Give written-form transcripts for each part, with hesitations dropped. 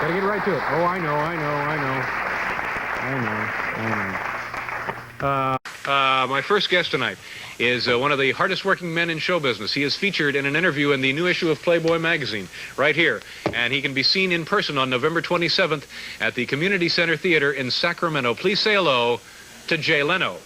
Gotta get right to it. Oh, I know. My first guest tonight is one of the hardest working men in show business. He is featured in an interview in the new issue of Playboy magazine, right here. And he can be seen in person on November 27th at the Community Center Theater in Sacramento. Please say hello to Jay Leno.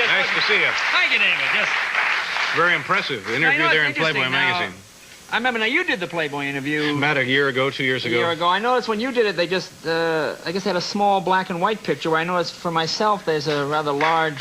Nice to see you. Thank you, David. Just very impressive. The interview there in Playboy magazine. I remember now you did the Playboy interview. About a year ago, 2 years ago. A year ago. I noticed when you did it, they just, I guess, had a small black and white picture where I noticed for myself there's a rather large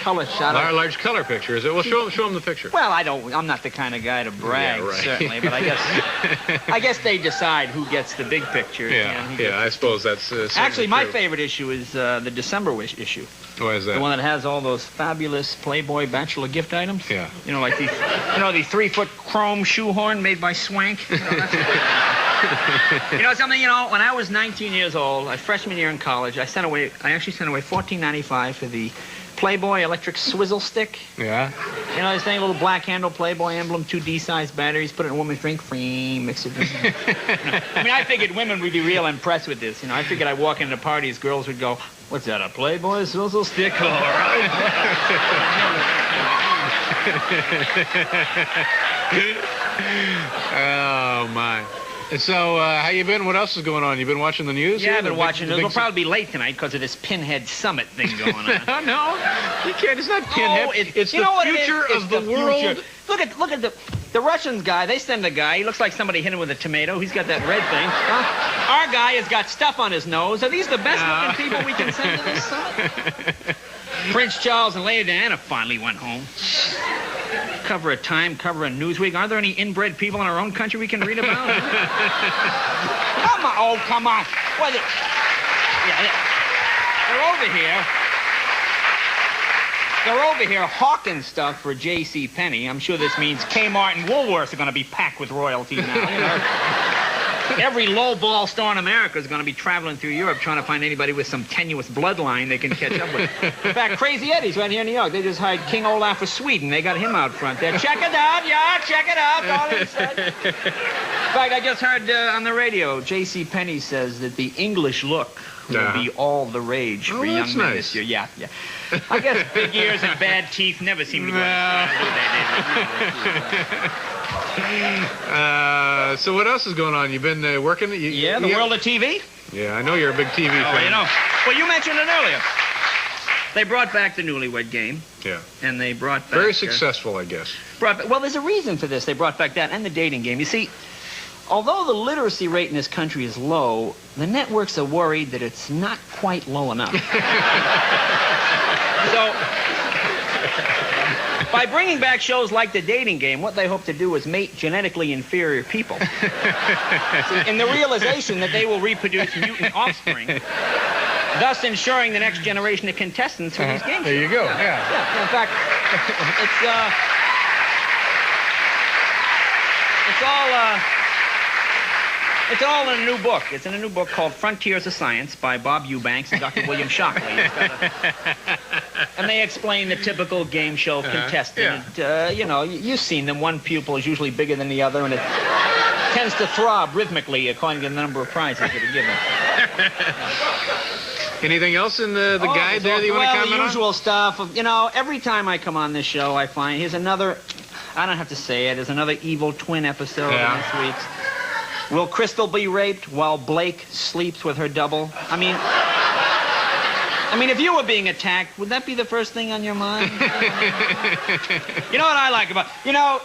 color shot. Large color picture, is it? Well, show them the picture. Well, I'm not the kind of guy to brag, yeah, right. certainly, but I guess they decide who gets the big picture. Yeah, I suppose that's actually, my true. favorite issue is the December issue. Why is that? The one that has all those fabulous Playboy bachelor gift items. Yeah. You know, like the 3-foot chrome shoehorn made by Swank. You know, you know something? You know, when I was 19 years old, freshman year in college, I actually sent away $14.95 for the Playboy electric swizzle stick. Yeah. You know, this thing, a little black handle Playboy emblem, 2 D-sized batteries, put it in a woman's drink, mix it. I mean, I figured women would be real impressed with this. You know, I figured I'd walk into parties, girls would go, "What's that, a Playboy swizzle stick?" All right. Oh, my. So, how you been? What else is going on? You been watching the news? Yeah, I've been watching it. It'll probably be late tonight because of this Pinhead Summit thing going on. No, you can't. It's not Pinhead. It's the future of the world. Look at the Russians guy. They send a guy. He looks like somebody hit him with a tomato. He's got that red thing. Our guy has got stuff on his nose. Are these the best-looking people we can send to this summit? Prince Charles and Lady Diana finally went home. Cover of Time, cover of Newsweek. Aren't there any inbred people in our own country we can read about? Come on. Oh, come on. What is it? Yeah. They're over here. They're over here hawking stuff for J.C. Penney. I'm sure this means Kmart and Woolworths are going to be packed with royalty now, you know. Every low-ball store in America is going to be traveling through Europe trying to find anybody with some tenuous bloodline they can catch up with. In fact, Crazy Eddie's right here in New York. They just hired King Olaf of Sweden. They got him out front there. Check it out, yeah, check it out. All he said. In fact, I just heard on the radio, J.C. Penney says that the English look will be all the rage for young men this year. Yeah. I guess big ears and bad teeth never seem to go So what else is going on? You've been working? The world of TV? Yeah, I know you're a big TV fan. You know. Well, you mentioned it earlier. They brought back the Newlywed Game. Yeah. And they brought back... Very successful, I guess. Well, there's a reason for this. They brought back that and the dating game. You see, although the literacy rate in this country is low, the networks are worried that it's not quite low enough. So, by bringing back shows like The Dating Game, what they hope to do is mate genetically inferior people. See, in the realization that they will reproduce mutant offspring, thus ensuring the next generation of contestants for these game shows. There you go, yeah. In fact, it's all in a new book. It's in a new book called Frontiers of Science by Bob Eubanks and Dr. William Shockley. And they explain the typical game show contestant. You know, you've seen them. One pupil is usually bigger than the other, and it tends to throb rhythmically according to the number of prizes that are given. Anything else in the guide there that you want to comment on? Well, the usual stuff. You know, every time I come on this show, I find here's another, I don't have to say it, there's another evil twin episode this week's. Will Crystal be raped while Blake sleeps with her double? I mean, if you were being attacked, would that be the first thing on your mind? You know what I like about... You know,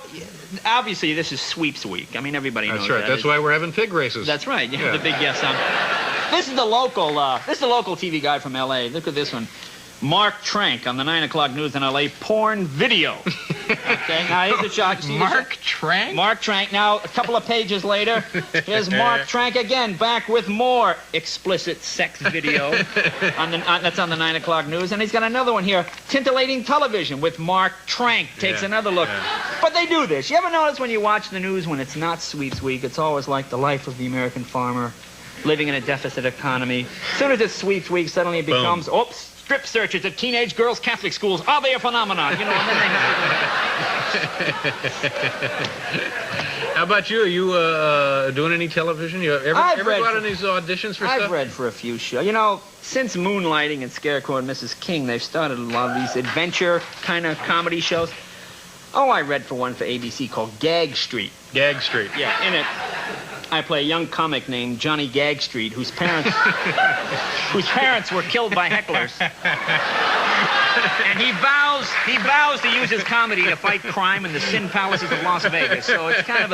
obviously, this is sweeps week. I mean, everybody knows that. That's right. That's why we're having pig races. That's right. Yeah. The big yes. This is the local TV guy from L.A. Look at this one. Mark Trank on the 9 o'clock news in L.A. Porn video. Okay, now here's the shot. Mark Trank? Mark Trank. Now, a couple of pages later, here's Mark Trank again, back with more explicit sex video. That's on the 9 o'clock news. And he's got another one here, Tintillating Television with Mark Trank. Takes another look. But they do this. You ever notice when you watch the news when it's not Sweeps Week, it's always like the life of the American farmer living in a deficit economy. As soon as it's Sweeps Week, suddenly it becomes, oops, strip searches at teenage girls' Catholic schools. Are they a phenomenon? You know, and then they... How about you? Are you doing any television? You ever go out on these auditions for stuff? I've read for a few shows. You know, since Moonlighting and Scarecrow and Mrs. King, they've started a lot of these adventure kind of comedy shows. Oh, I read for one for ABC called Gag Street. Gag Street. Yeah, in it, I play a young comic named Johnny Gag Street, whose parents were killed by hecklers. And he vows to use his comedy to fight crime in the sin palaces of Las Vegas. So it's kind of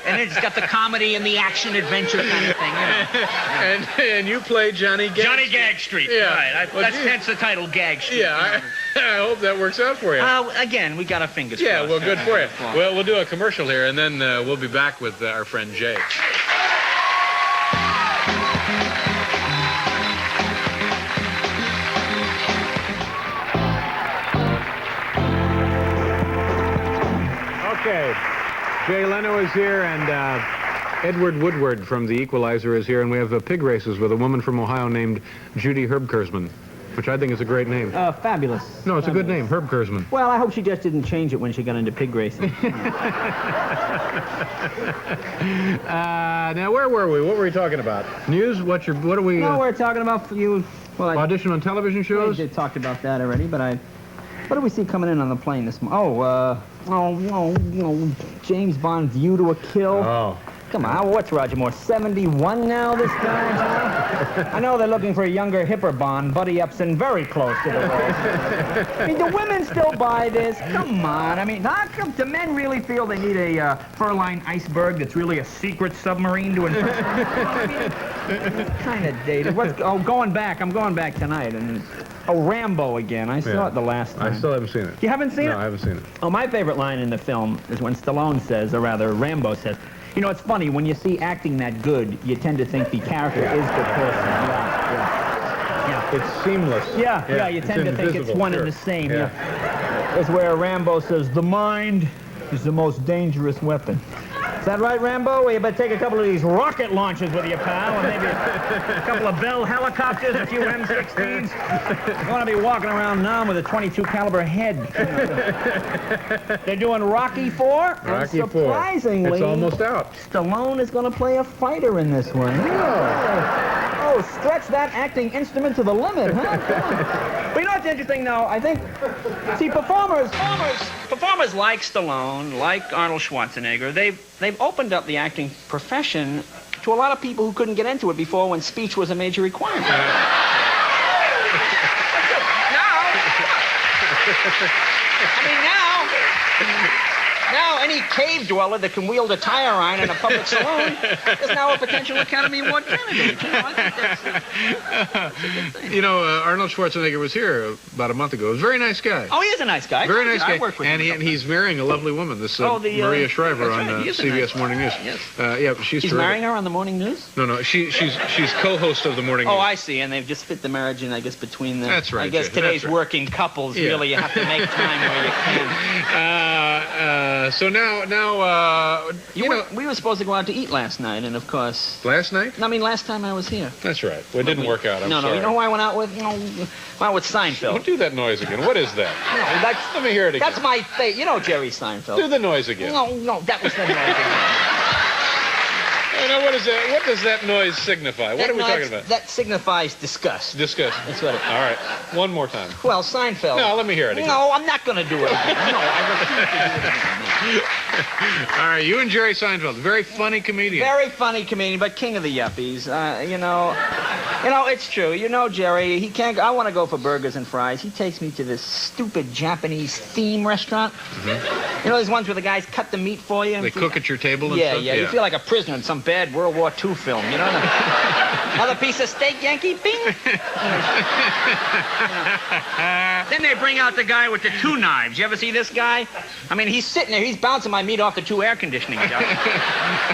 and it's got the comedy and the action adventure kind of thing. You know? Yeah. And you play Johnny Gag. Johnny Gag Street. Yeah. Right. That's hence the title Gag Street. Yeah. I hope that works out for you. Again, we got our fingers Yeah. crossed. Well, good for you. Well, we'll do a commercial here, and then we'll be back with our friend Jay. Okay, Jay Leno is here, and Edward Woodward from The Equalizer is here, and we have pig races with a woman from Ohio named Judy Herbkersman, which I think is a great name. Fabulous. No, it's a good name, Herbkersman. Well, I hope she just didn't change it when she got into pig racing. Now, where were we? What were we talking about? News? What are we... No, we're talking about you. Well, audition on television shows? We talked about that already, but what do we see coming in on the plane this morning? James Bond, View to a Kill. Oh. Come on, what's Roger Moore, 71 now this time? Huh? I know they're looking for a younger, hipper Bond, Buddy Upson, very close to the role. I mean, do women still buy this? Come on, I mean, do men really feel they need a fur-lined iceberg that's really a secret submarine to impersonate? Kind of dated. I'm going back tonight, and Rambo again. I saw it the last time. I still haven't seen it. You haven't seen it? No, I haven't seen it. Oh, my favorite line in the film is when Stallone says, or rather Rambo says, you know, it's funny, when you see acting that good, you tend to think the character is the person. Yeah. It's seamless. Yeah, you tend to think it's one and the same. Yeah. It's where Rambo says, the mind is the most dangerous weapon. Is that right, Rambo? Well, you better take a couple of these rocket launchers with you, pal, and maybe a couple of Bell helicopters, a few M16s. You want to be walking around now with a .22 caliber head. They're doing Rocky IV. Rocky IV. Surprisingly, it's almost out. Stallone is going to play a fighter in this one. Oh, stretch that acting instrument to the limit, huh? But you know what's interesting, though? I think, see, performers like Stallone, like Arnold Schwarzenegger, they've opened up the acting profession to a lot of people who couldn't get into it before when speech was a major requirement. Now any cave dweller that can wield a tire iron in a public saloon is now a potential Academy Award candidate. You know, I think that's a good thing. You know, Arnold Schwarzenegger was here about a month ago. He was a very nice guy. Oh, he is a nice guy. Very nice guy. I work with him. And he's marrying a lovely woman, this Maria Shriver on CBS Morning News. Yes. Yeah, she's He's terrific. marrying her on the morning news? No, she's co-host of the Morning News. Oh, I see. And they've just fit the marriage in, I guess, between them. That's right, I guess Jay, today's that's right. working couples, really, you have to make time where you can. So now, We were supposed to go out to eat last night, and of course... Last night? I mean, last time I was here. That's right. Well, it didn't work out. I'm No, sorry. you know who I went out with? Went out with Seinfeld. Don't do that noise again. What is that? Let me hear it again. That's my fate. You know Jerry Seinfeld. Do the noise again. No, that was the noise. Now, what is that? What does that noise signify? What are we talking about? That signifies disgust. Discuss. That's what it is. All right. One more time. Well, Seinfeld. No, let me hear it again. No, I'm not going to do it again. No, I refuse to do it again. All right, you and Jerry Seinfeld, very funny comedian. Very funny comedian, but king of the yuppies. You know, it's true. You know, Jerry, he can't. I want to go for burgers and fries. He takes me to this stupid Japanese theme restaurant. Mm-hmm. You know, those ones where the guys cut the meat for you. They cook at your table and stuff? Yeah. You feel like a prisoner in some bad World War II film. You know, another piece of steak, Yankee, bing. Then they bring out the guy with the two knives. You ever see this guy? I mean, he's sitting there. He's bouncing my meat off the two air conditioning jobs.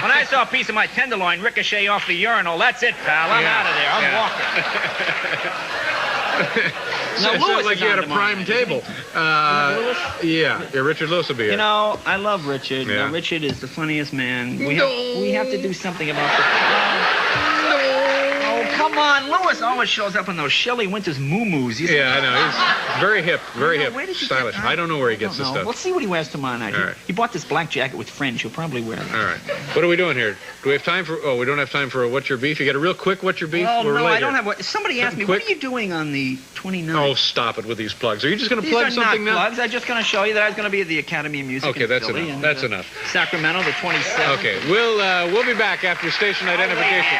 When I saw a piece of my tenderloin ricochet off the urinal, that's it, pal. I'm out of there. I'm walking. It Lewis sounds like is you on had a tomorrow prime night. table. Yeah, Richard Lewis will be here. You know, I love Richard. Yeah. Richard is the funniest man. We No. have to do something about this. Oh, come on. Lewis always shows up in those Shelley Winters moo-moos. Yeah, I know. He's very hip, very hip, Where did you stylish. get, I don't know where he gets this know. stuff. Let's see what he wears tomorrow night. All right. He bought this black jacket with fringe. He'll probably wear it. All right. What are we doing here? Do we have time for... Oh, we don't have time for a What's Your Beef? You got a real quick What's Your Beef? Oh, We're no, late I don't here. have... Somebody asked me, Quick. what are you doing on the 29th? Oh, stop it with these plugs. Are you just going to These plug are something not now? plugs. I'm just going to show you that I was going to be at the Academy of Music Okay, in that's Philly. enough. And, That's enough. Sacramento, the 27th. Okay, we'll be back after station identification.